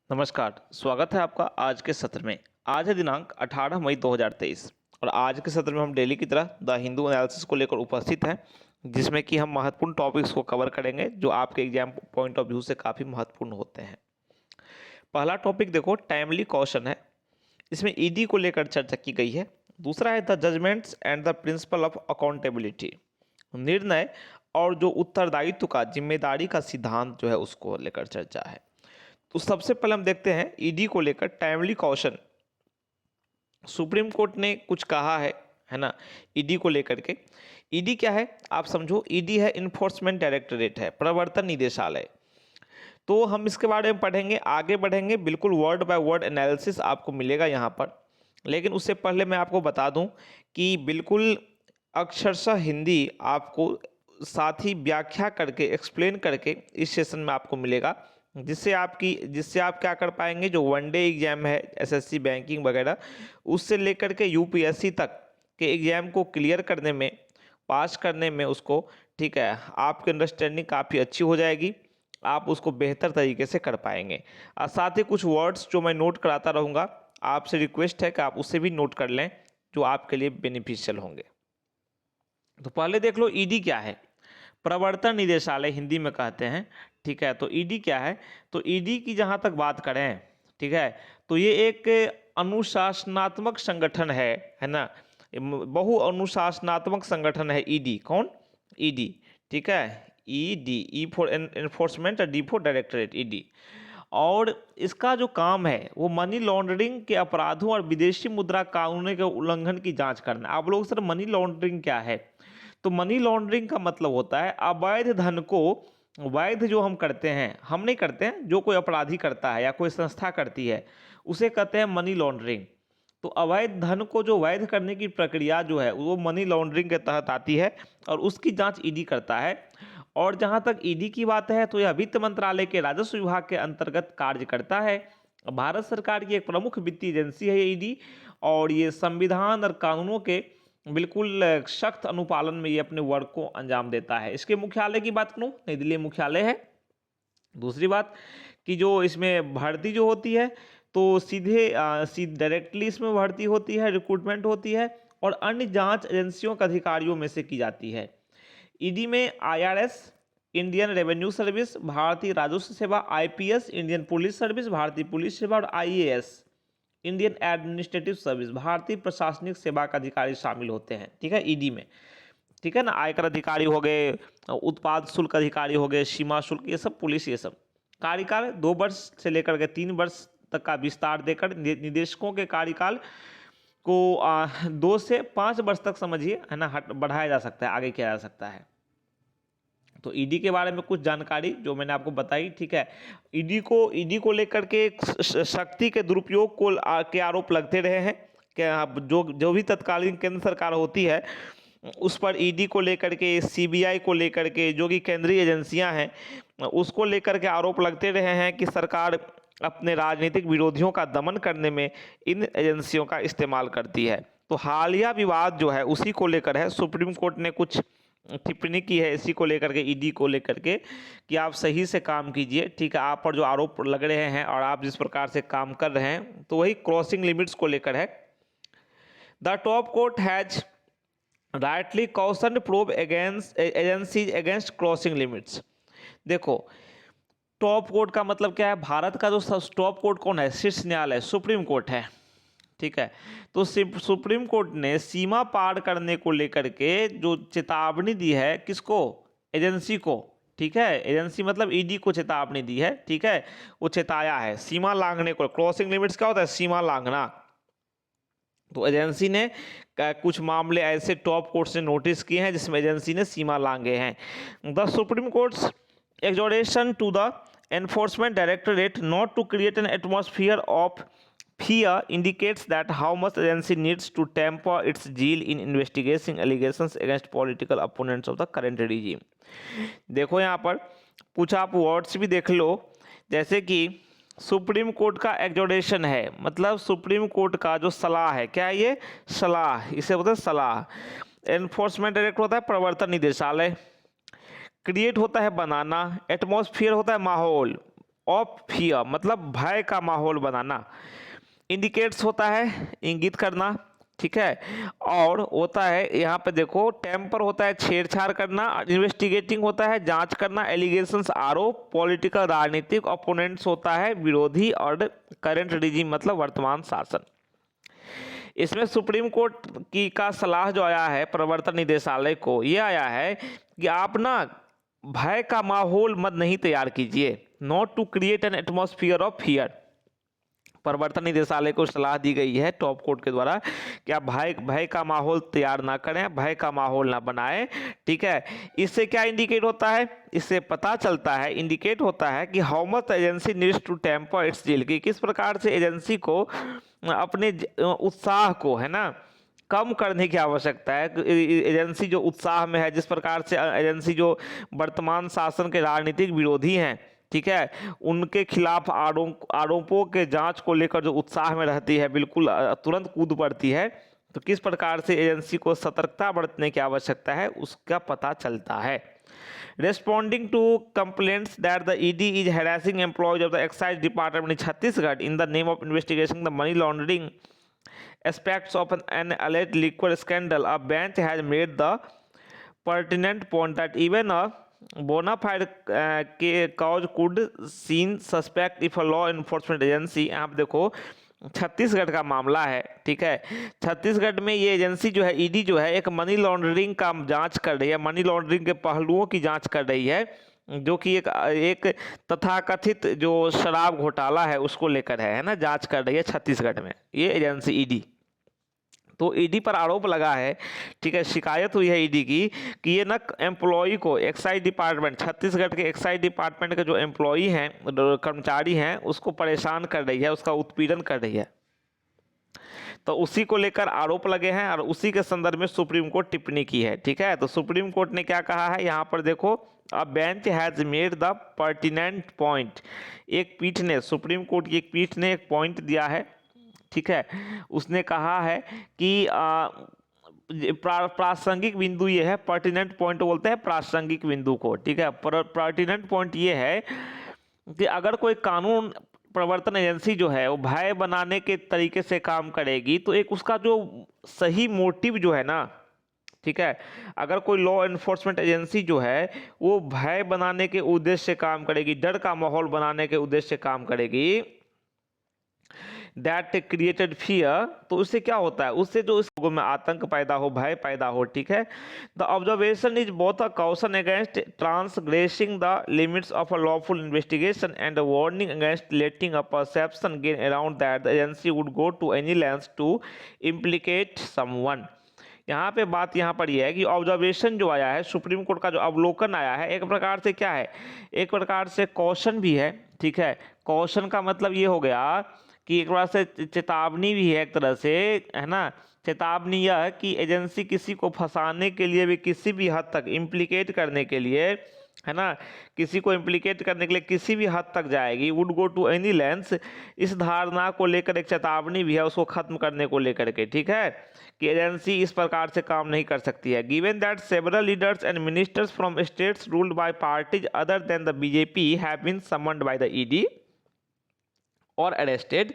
नमस्कार, स्वागत है आपका आज के सत्र में। आज है दिनांक 18 मई 2023 और आज के सत्र में हम डेली की तरह द हिंदू एनालिसिस को लेकर उपस्थित हैं, जिसमें कि हम महत्वपूर्ण टॉपिक्स को कवर करेंगे जो आपके एग्जाम पॉइंट ऑफ व्यू से काफ़ी महत्वपूर्ण होते हैं। पहला टॉपिक देखो, टाइमली कॉशन है। इसमें ईडी को लेकर चर्चा की गई है। दूसरा है the judgments and the principle of accountability, निर्णय और जो उत्तरदायित्व का जिम्मेदारी का सिद्धांत जो है उसको लेकर चर्चा है। तो सबसे पहले हम देखते हैं ईडी को लेकर टाइमली कॉशन। सुप्रीम कोर्ट ने कुछ कहा है ना, ईडी को लेकर के। ईडी क्या है आप समझो, ईडी है इन्फोर्समेंट डायरेक्टरेट, है प्रवर्तन निदेशालय। तो हम इसके बारे में पढ़ेंगे, आगे बढ़ेंगे, बिल्कुल वर्ड बाय वर्ड एनालिसिस आपको मिलेगा यहाँ पर। लेकिन उससे पहले मैं आपको बता दूं कि बिल्कुल अक्षरशः हिंदी आपको साथ ही व्याख्या करके एक्सप्लेन करके इस सेशन में आपको मिलेगा, जिससे आप क्या कर पाएंगे, जो वनडे एग्जाम है एसएससी बैंकिंग वगैरह उससे लेकर के यूपीएससी तक के एग्जाम को क्लियर करने में, पास करने में उसको, ठीक है, आपकी अंडरस्टैंडिंग काफ़ी अच्छी हो जाएगी, आप उसको बेहतर तरीके से कर पाएंगे। और साथ ही कुछ वर्ड्स जो मैं नोट कराता रहूँगा, आपसे रिक्वेस्ट है कि आप उससे भी नोट कर लें जो आपके लिए बेनिफिशियल होंगे। तो पहले देख लो ईडी क्या है। प्रवर्तन निदेशालय हिंदी में कहते हैं, ठीक है। तो ईडी क्या है, तो ईडी की जहाँ तक बात करें, ठीक है, तो ये एक अनुशासनात्मक संगठन है ना, बहु अनुशासनात्मक संगठन है ईडी। कौन? ईडी, ठीक है। ईडी, ई फॉर एनफोर्समेंट और डी फॉर डायरेक्टरेट, ईडी। और इसका जो काम है वो मनी लॉन्ड्रिंग के अपराधों और विदेशी मुद्रा कानून के उल्लंघन की जांच करना। आप लोग सर मनी लॉन्ड्रिंग क्या है, तो मनी लॉन्ड्रिंग का मतलब होता है अवैध धन को, वैध जो हम करते हैं, हम नहीं करते हैं, जो कोई अपराधी करता है या कोई संस्था करती है उसे कहते हैं मनी लॉन्ड्रिंग। तो अवैध धन को जो वैध करने की प्रक्रिया जो है वो मनी लॉन्ड्रिंग के तहत आती है और उसकी जांच ईडी करता है। और जहां तक ईडी की बात है तो यह वित्त मंत्रालय के राजस्व विभाग के अंतर्गत कार्य करता है। भारत सरकार की एक प्रमुख वित्तीय एजेंसी है ईडी, और ये संविधान और कानूनों के बिल्कुल सख्त अनुपालन में ये अपने वर्क को अंजाम देता है। इसके मुख्यालय की बात करूँ, नई दिल्ली मुख्यालय है। दूसरी बात कि जो इसमें भर्ती जो होती है तो सीधे डायरेक्टली इसमें भर्ती होती है, रिक्रूटमेंट होती है और अन्य जांच एजेंसियों के अधिकारियों में से की जाती है। ईडी में आईआरएस, इंडियन रेवेन्यू सर्विस, भारतीय राजस्व सेवा, आईपीएस, इंडियन पुलिस सर्विस, भारतीय पुलिस सेवा और आईएएस, इंडियन एडमिनिस्ट्रेटिव सर्विस, भारतीय प्रशासनिक सेवा का अधिकारी शामिल होते हैं, ठीक है, ईडी में। ठीक है ना, आयकर अधिकारी हो गए, उत्पाद शुल्क अधिकारी हो गए, सीमा शुल्क, ये सब पुलिस, ये सब। कार्यकाल 2 वर्ष से लेकर के 3 वर्ष तक का विस्तार देकर निदेशकों के कार्यकाल को 2 से 5 वर्ष तक समझिए, है ना, बढ़ाया जा सकता है, आगे किया जा सकता है। तो ईडी के बारे में कुछ जानकारी जो मैंने आपको बताई, ठीक है। ईडी को लेकर के शक्ति के दुरुपयोग के आरोप लगते रहे हैं कि जो भी तत्कालीन केंद्र सरकार होती है उस पर ईडी को लेकर के, सीबीआई को लेकर के, जो कि केंद्रीय एजेंसियां हैं उसको लेकर के आरोप लगते रहे हैं कि सरकार अपने राजनीतिक विरोधियों का दमन करने में इन एजेंसियों का इस्तेमाल करती है। तो हालिया विवाद जो है उसी को लेकर है। सुप्रीम कोर्ट ने कुछ टिप्पणी की है इसी को लेकर के, ईडी को लेकर के, कि आप सही से काम कीजिए, ठीक है, आप पर जो आरोप लग रहे हैं और आप जिस प्रकार से काम कर रहे हैं, तो वही क्रॉसिंग लिमिट्स को लेकर है। The top court has rightly caution probe against agencies against crossing limits. देखो, टॉप कोर्ट का मतलब क्या है, भारत का जो टॉप कोर्ट कौन है, शीर्ष न्यायालय सुप्रीम कोर्ट है, ठीक है। तो सुप्रीम कोर्ट ने सीमा पार करने को लेकर के जो चेतावनी दी है, किसको, एजेंसी को, ठीक है, एजेंसी मतलब ईडी को चेतावनी दी है, ठीक है, वो चेताया है सीमा लांघने को। क्रॉसिंग लिमिट्स क्या होता है, सीमा लांघना। तो एजेंसी ने कुछ मामले ऐसे टॉप कोर्ट से नोटिस किए हैं जिसमें एजेंसी ने सीमा लांघे हैं। The supreme courts exhortation to the enforcement directorate not to create an atmosphere of fear indicates that how much agency needs to temper its zeal in investigating allegations against political opponents of the current regime। देखो यहाँ पर कुछ आप words भी देख लो, जैसे कि supreme court का एग्जोरेशन है, मतलब सुप्रीम कोर्ट का जो सलाह है, क्या है ये, सलाह, इसे बोलते हैं सलाह। एनफोर्समेंट डायरेक्टर होता है प्रवर्तन निदेशालय, क्रिएट होता है बनाना, एटमॉस्फेयर होता है माहौल, ऑफ फियर मतलब भय का माहौल बनाना। इंडिकेट्स होता है इंगित करना, ठीक है, और होता है यहाँ पे देखो टेम्पर होता है छेड़छाड़ करना, इन्वेस्टिगेटिंग होता है जांच करना, एलिगेशंस आरोप, पॉलिटिकल राजनीतिक, ओपोनेंट्स होता है विरोधी, और करंट रिजीम मतलब वर्तमान शासन। इसमें सुप्रीम कोर्ट की का सलाह जो आया है प्रवर्तन निदेशालय को, ये आया है कि आप ना भय का माहौल मत नहीं तैयार कीजिए, not to create an atmosphere of fear. प्रवर्तन निदेशालय को सलाह दी गई है टॉप कोर्ट के द्वारा कि आप भय भय का माहौल तैयार ना करें, भय का माहौल ना बनाएं, ठीक है। इससे क्या इंडिकेट होता है, इससे पता चलता है, इंडिकेट होता है कि how much agency needs to temper its zeal, की किस प्रकार से एजेंसी को अपने उत्साह को, है ना, कम करने की आवश्यकता है। एजेंसी जो उत्साह में है, जिस प्रकार से एजेंसी जो वर्तमान शासन के राजनीतिक विरोधी हैं, ठीक है, उनके खिलाफ आरोपों के जांच को लेकर जो उत्साह में रहती है, बिल्कुल तुरंत कूद पड़ती है, तो किस प्रकार से एजेंसी को सतर्कता बरतने की आवश्यकता है उसका पता चलता है। Responding to complaints that the ED is harassing employees of the Excise Department in Chhattisgarh in the name of investigating the money laundering aspects of an alleged liquor scandal, a bench has made the pertinent point that even a bona fide cause could seem suspect if a law enforcement agency, आप देखो छत्तीसगढ़ का मामला है, ठीक है, छत्तीसगढ़ में ये agency जो है ईडी जो है एक मनी लॉन्ड्रिंग का जांच कर रही है, मनी लॉन्ड्रिंग के पहलुओं की जांच कर रही है, जो कि एक तथाकथित जो शराब घोटाला है उसको लेकर है ना, जांच कर रही है छत्तीसगढ़ में ये एजेंसी ईडी। तो ईडी पर आरोप लगा है, ठीक है, शिकायत हुई है ईडी की कि ये ना एम्प्लॉई को एक्साइज डिपार्टमेंट, छत्तीसगढ़ के एक्साइज डिपार्टमेंट के जो एम्प्लॉई हैं, कर्मचारी हैं, उसको परेशान कर रही है, उसका उत्पीड़न कर रही है। तो उसी को लेकर आरोप लगे हैं और उसी के संदर्भ में सुप्रीम कोर्ट टिप्पणी की है, ठीक है। तो सुप्रीम कोर्ट ने क्या कहा है यहाँ पर देखो, अ bench has made the pertinent point, एक पीठ ने, सुप्रीम कोर्ट की एक पीठ ने एक पॉइंट दिया है, ठीक है, उसने कहा है कि प्रासंगिक बिंदु ये है, पर्टिनेंट पॉइंट बोलते हैं प्रासंगिक बिंदु को, ठीक है। पर्टिनेंट पॉइंट ये है कि अगर कोई कानून प्रवर्तन एजेंसी जो है वो भय बनाने के तरीके से काम करेगी तो एक उसका जो सही मोटिव जो है ना, ठीक है, अगर कोई लॉ एनफोर्समेंट एजेंसी जो है वो भय बनाने के उद्देश्य से काम करेगी, डर का माहौल बनाने के उद्देश्य से काम करेगी, दैट क्रिएटेड फियर, तो उससे क्या होता है, उससे जो इस लोगों में आतंक पैदा हो, भय पैदा हो, ठीक है। The observation is both a caution against transgressing the limits of a lawful investigation and a warning against letting a perception gain around that the agency would go to any lengths to implicate someone. यहाँ पे बात यहाँ पर यह है कि observation जो आया है, सुप्रीम कोर्ट का जो अवलोकन आया है, एक प्रकार से क्या है, एक प्रकार से कॉशन भी है, ठीक है। कॉशन का मतलब ये हो गया कि एक बार से चेतावनी भी है एक तरह से, है ना। चेतावनी यह है कि एजेंसी किसी को फंसाने के लिए भी किसी भी हद तक इम्प्लीकेट करने के लिए, है ना, किसी को इम्प्लीकेट करने के लिए किसी भी हद तक जाएगी, would go to any lengths, इस धारणा को लेकर एक चेतावनी भी है उसको खत्म करने को लेकर के, ठीक है, कि एजेंसी इस प्रकार से काम नहीं कर सकती है। Given that several leaders and ministers from states ruled by parties other than the BJP have been summoned by the ED or arrested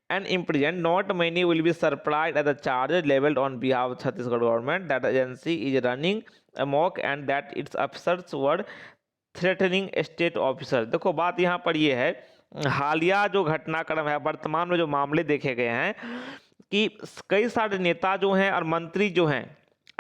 and imprisoned, not many will be surprised at the charges leveled on behalf of Chhattisgarh government that the agency is running amok and that its officers were threatening state officers। देखो बात यहाँ पर ये है, हालिया जो घटनाक्रम है, वर्तमान में जो मामले देखे गए हैं कि कई सारे नेता जो हैं और मंत्री जो हैं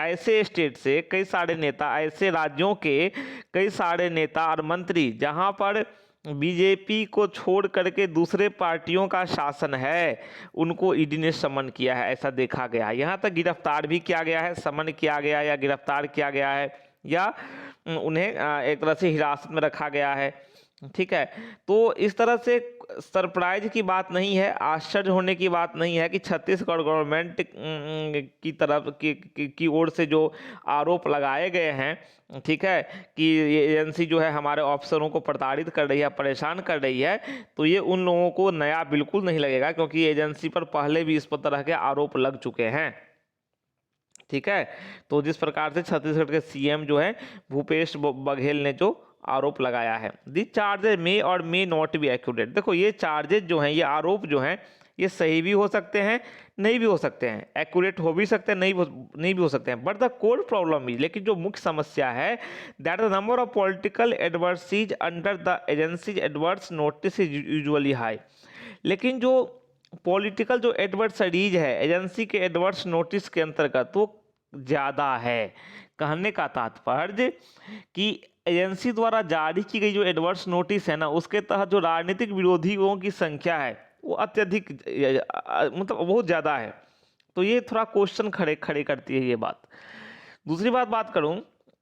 ऐसे स्टेट से, कई सारे नेता ऐसे राज्यों के, कई सारे नेता और मंत्री जहाँ पर बीजेपी को छोड़ करके दूसरे पार्टियों का शासन है, उनको ईडी ने समन किया है, ऐसा देखा गया है। यहाँ तक गिरफ्तार भी किया गया है, समन किया गया या गिरफ्तार किया गया है, या उन्हें एक तरह से हिरासत में रखा गया है, ठीक है। तो इस तरह से सरप्राइज की बात नहीं है, आश्चर्य होने की बात नहीं है कि छत्तीसगढ़ गवर्नमेंट की तरफ की ओर से जो आरोप लगाए गए हैं, ठीक है, कि ये एजेंसी जो है हमारे ऑफिसरों को प्रताड़ित कर रही है, परेशान कर रही है, तो ये उन लोगों को नया बिल्कुल नहीं लगेगा, क्योंकि एजेंसी पर पहले भी इस तरह के आरोप लग चुके हैं, ठीक है। तो जिस प्रकार से छत्तीसगढ़ के सीएम जो है भूपेश बघेल ने जो आरोप लगाया है। दी चार्जेज मे और मे नॉट बी एक्यूरेट। देखो ये चार्जेज जो हैं, ये आरोप जो हैं, ये सही भी हो सकते हैं, नहीं भी हो सकते हैं, एक्यूरेट हो भी सकते हैं, नहीं भी हो सकते हैं। But the core problem is, लेकिन जो मुख्य समस्या है, that the number of political adversaries under the agency's adverse notice is usually high. लेकिन जो पॉलिटिकल जो एडवर्सरीज है एजेंसी के एडवर्स नोटिस के अंतर्गत, वो ज़्यादा है। कहने का तात्पर्य कि एजेंसी द्वारा जारी की गई जो एडवर्स नोटिस है ना, उसके तहत जो राजनीतिक विरोधियों की संख्या है वो अत्यधिक मतलब बहुत ज़्यादा है। तो ये थोड़ा क्वेश्चन खड़े करती है ये बात। दूसरी बात करूं,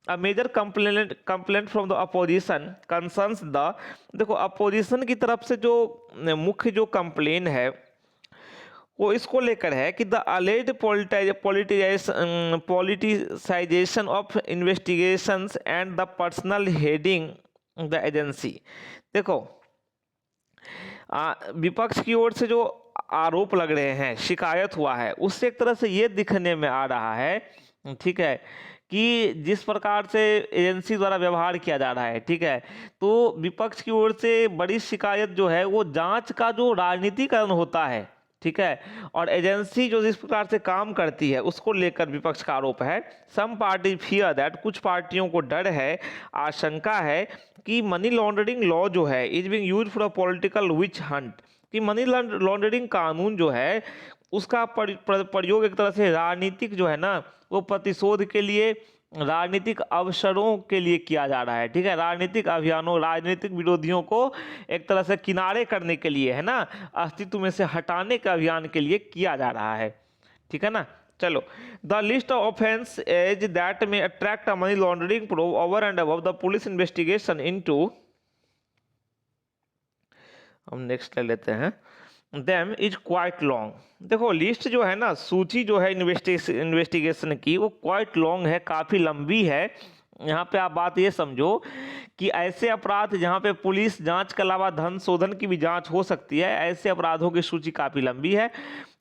a major complaint from the opposition concerns the, देखो अपोजिशन की तरफ से जो मुख्य जो कंप्लेन है वो इसको लेकर है कि the alleged politicisation of investigations and the personal heading the agency. देखो विपक्ष की ओर से जो आरोप लग रहे हैं, शिकायत हुआ है, उससे एक तरह से ये दिखने में आ रहा है, ठीक है, कि जिस प्रकार से एजेंसी द्वारा व्यवहार किया जा रहा है, ठीक है, तो विपक्ष की ओर से बड़ी शिकायत जो है वो जांच का जो राजनीतिकरण होता है, ठीक है, और एजेंसी जो जिस प्रकार से काम करती है उसको लेकर विपक्ष का आरोप है। सम पार्टी फियर दैट, कुछ पार्टियों को डर है, आशंका है कि मनी लॉन्ड्रिंग लॉ जो है is being used for a political witch hunt, कि मनी लॉन्ड्रिंग कानून जो है उसका प्रयोग एक तरह से राजनीतिक जो है ना वो प्रतिशोध के लिए, राजनीतिक अवसरों के लिए किया जा रहा है, ठीक है, राजनीतिक अभियानों, राजनीतिक विरोधियों को एक तरह से किनारे करने के लिए, है ना, अस्तित्व में से हटाने के अभियान के लिए किया जा रहा है, ठीक है ना। चलो, the list of offence as that may attract a money laundering probe over and above the police investigation into, हम नेक्स्ट ले लेते हैं, देम इज क्वाइट लॉन्ग। देखो लिस्ट जो है ना, सूची जो है इन्वेस्टिगेशन की, वो क्वाइट लॉन्ग है, काफ़ी लंबी है। यहाँ पे आप बात ये समझो कि ऐसे अपराध जहाँ पे पुलिस जांच के अलावा धन शोधन की भी जांच हो सकती है, ऐसे अपराधों की सूची काफ़ी लंबी है।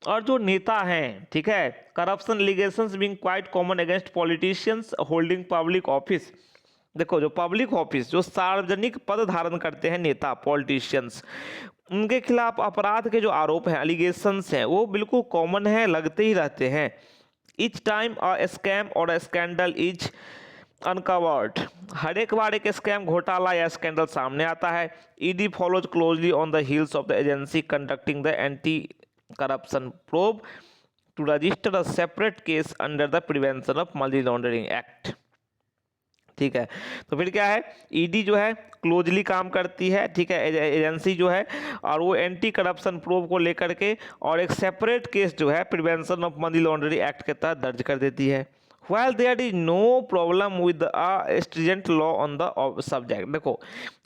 और जो नेता हैं, ठीक है, corruption allegations being quite common against politicians holding public office. देखो जो पब्लिक ऑफिस, जो सार्वजनिक पद धारण करते हैं नेता, पॉलिटिशियंस, उनके खिलाफ अपराध के जो आरोप हैं, एलिगेशंस हैं, वो बिल्कुल कॉमन है, लगते ही रहते हैं। इच टाइम अ स्कैम और अ स्कैंडल इज अनकवर्ड, हर एक बार एक स्कैम, घोटाला या स्कैंडल सामने आता है। ED follows closely on the heels of the agency conducting the anti corruption probe to register a separate case under the prevention of money laundering act, ठीक है। तो फिर क्या है, ईडी जो है क्लोजली काम करती है, ठीक है, एजेंसी जो है, और वो एंटी करप्शन प्रोब को लेकर के और एक सेपरेट केस जो है prevention of money laundering act के तहत दर्ज कर देती है। While there is no problem with a stringent law on the subject, देखो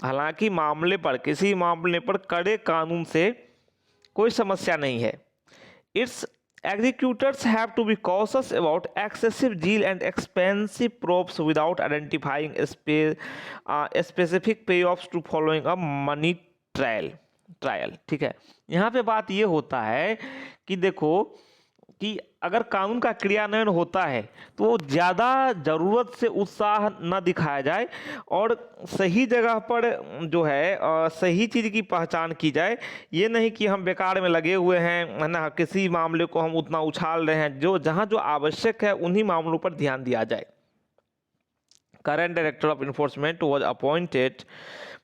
हालांकि मामले पर, किसी मामले पर कड़े कानून से कोई समस्या नहीं है। Its executors have to be cautious about excessive zeal and expensive probes without identifying specific payoffs to following a money trial, ठीक है। यहाँ पे बात ये होता है कि देखो कि अगर कानून का क्रियान्वयन होता है तो वो ज़्यादा ज़रूरत से उत्साह न दिखाया जाए और सही जगह पर जो है सही चीज़ की पहचान की जाए। ये नहीं कि हम बेकार में लगे हुए हैं, है ना, किसी मामले को हम उतना उछाल रहे हैं, जो जहाँ जो आवश्यक है उन्हीं मामलों पर ध्यान दिया जाए। Current director of enforcement was appointed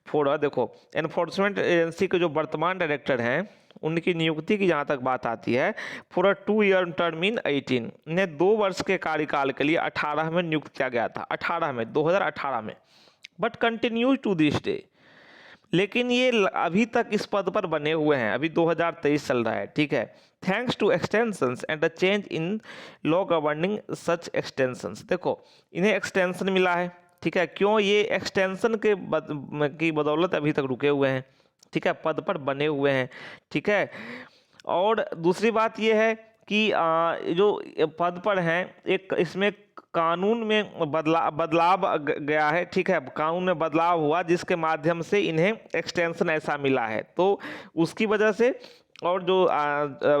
for, देखो एनफोर्समेंट एजेंसी के जो वर्तमान डायरेक्टर हैं उनकी नियुक्ति की जहाँ तक बात आती है, for a 2 year term in 18, इन्हें 2 वर्ष के कार्यकाल के लिए 18 में नियुक्त किया गया था, 18 में, 2018 में। But continues to this day, लेकिन ये अभी तक इस पद पर बने हुए हैं, अभी 2023 चल रहा है, ठीक है। Thanks to extensions and the change in law governing such extensions, देखो इन्हें एक्सटेंशन मिला है, ठीक है। क्यों? ये एक्सटेंशन की बदौलत अभी तक रुके हुए हैं, ठीक है, पद पर बने हुए हैं, ठीक है। और दूसरी बात यह है कि जो पद पर हैं एक इसमें कानून में बदलाव गया है, ठीक है, कानून में बदलाव हुआ जिसके माध्यम से इन्हें एक्सटेंशन ऐसा मिला है, तो उसकी वजह से और जो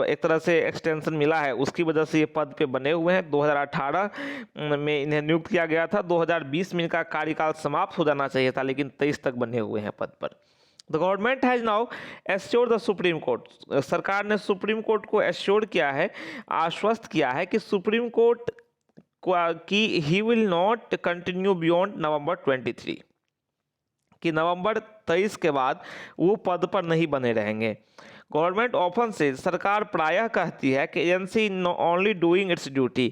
एक तरह से एक्सटेंशन मिला है उसकी वजह से ये पद पे बने हुए हैं। 2018 में इन्हें नियुक्त किया गया था, 2020 में इनका कार्यकाल समाप्त हो जाना चाहिए था, लेकिन 23 तक बने हुए हैं पद पर। The government has now assured the supreme court, सरकार ने सुप्रीम कोर्ट को एश्योर किया है, आश्वस्त किया है कि सुप्रीम कोर्ट कि he will not continue beyond November 23, कि नवंबर 23 के बाद वो पद पर नहीं बने रहेंगे। गवर्नमेंट ऑफन से, सरकार प्रायः कहती है कि agency only doing it's duty,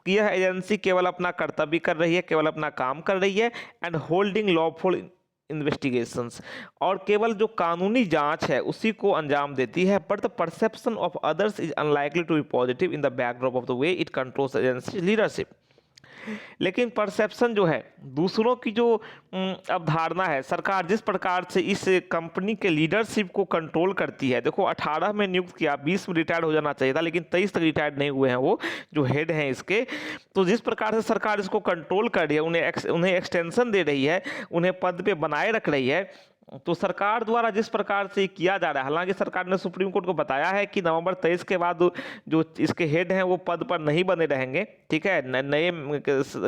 कि यह एजेंसी केवल अपना कर्तव्य कर रही है, केवल अपना काम कर रही है, एंड होल्डिंग लॉफुल इन्वेस्टिगेशंस, और केवल जो कानूनी जांच है उसी को अंजाम देती है। But the perception of others is unlikely to be positive in the backdrop of the way it controls agency leadership. लेकिन परसेप्शन जो है, दूसरों की जो अवधारणा है, सरकार जिस प्रकार से इस कंपनी के लीडरशिप को कंट्रोल करती है, देखो 18 में नियुक्त किया, 20 में रिटायर्ड हो जाना चाहिए था, लेकिन 23 तक रिटायर्ड नहीं हुए हैं वो जो हेड हैं इसके। तो जिस प्रकार से सरकार इसको कंट्रोल कर रही है, उन्हें एक्सटेंशन दे रही है, उन्हें पद पे बनाए रख रही है, तो सरकार द्वारा जिस प्रकार से किया जा रहा है, हालांकि सरकार ने सुप्रीम कोर्ट को बताया है कि नवंबर 23 के बाद जो इसके हेड हैं वो पद पर नहीं बने रहेंगे, ठीक है, नए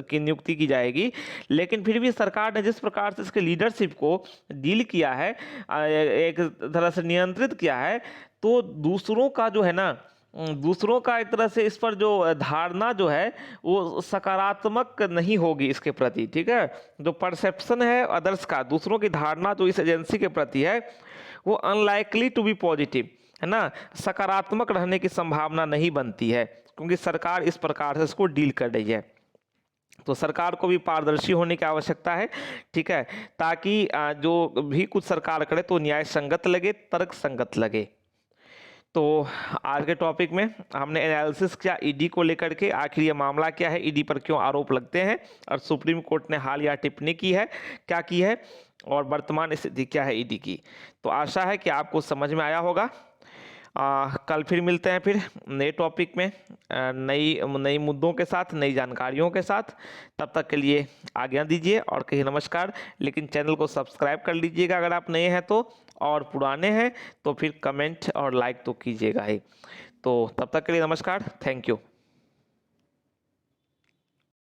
की नियुक्ति की जाएगी, लेकिन फिर भी सरकार ने जिस प्रकार से इसके लीडरशिप को डील किया है, एक तरह से नियंत्रित किया है, तो दूसरों का जो है ना, दूसरों का एक तरह से इस पर जो धारणा जो है वो सकारात्मक नहीं होगी इसके प्रति, ठीक है। जो परसेप्शन है अदर्स का, दूसरों की धारणा जो इस एजेंसी के प्रति है वो अनलाइकली टू बी पॉजिटिव, है ना, सकारात्मक रहने की संभावना नहीं बनती है, क्योंकि सरकार इस प्रकार से इसको डील कर रही है। तो सरकार को भी पारदर्शी होने की आवश्यकता है, ठीक है, ताकि जो भी कुछ सरकार करे तो न्याय संगत लगे, तर्क संगत लगे। तो आज के टॉपिक में हमने एनालिसिस किया ईडी को लेकर के, आखिर ये मामला क्या है, ईडी पर क्यों आरोप लगते हैं, और सुप्रीम कोर्ट ने हाल या टिप्पणी की है, क्या की है, और वर्तमान स्थिति क्या है ईडी की। तो आशा है कि आपको समझ में आया होगा। कल फिर मिलते हैं फिर नए टॉपिक में, नई मुद्दों के साथ, नई जानकारियों के साथ। तब तक के लिए आज्ञा दीजिए और कहिए नमस्कार। लेकिन चैनल को सब्सक्राइब कर लीजिएगा अगर आप नए हैं तो, और पुराने हैं तो फिर कमेंट और लाइक तो कीजिएगा ही। तो तब तक के लिए नमस्कार, थैंक यू।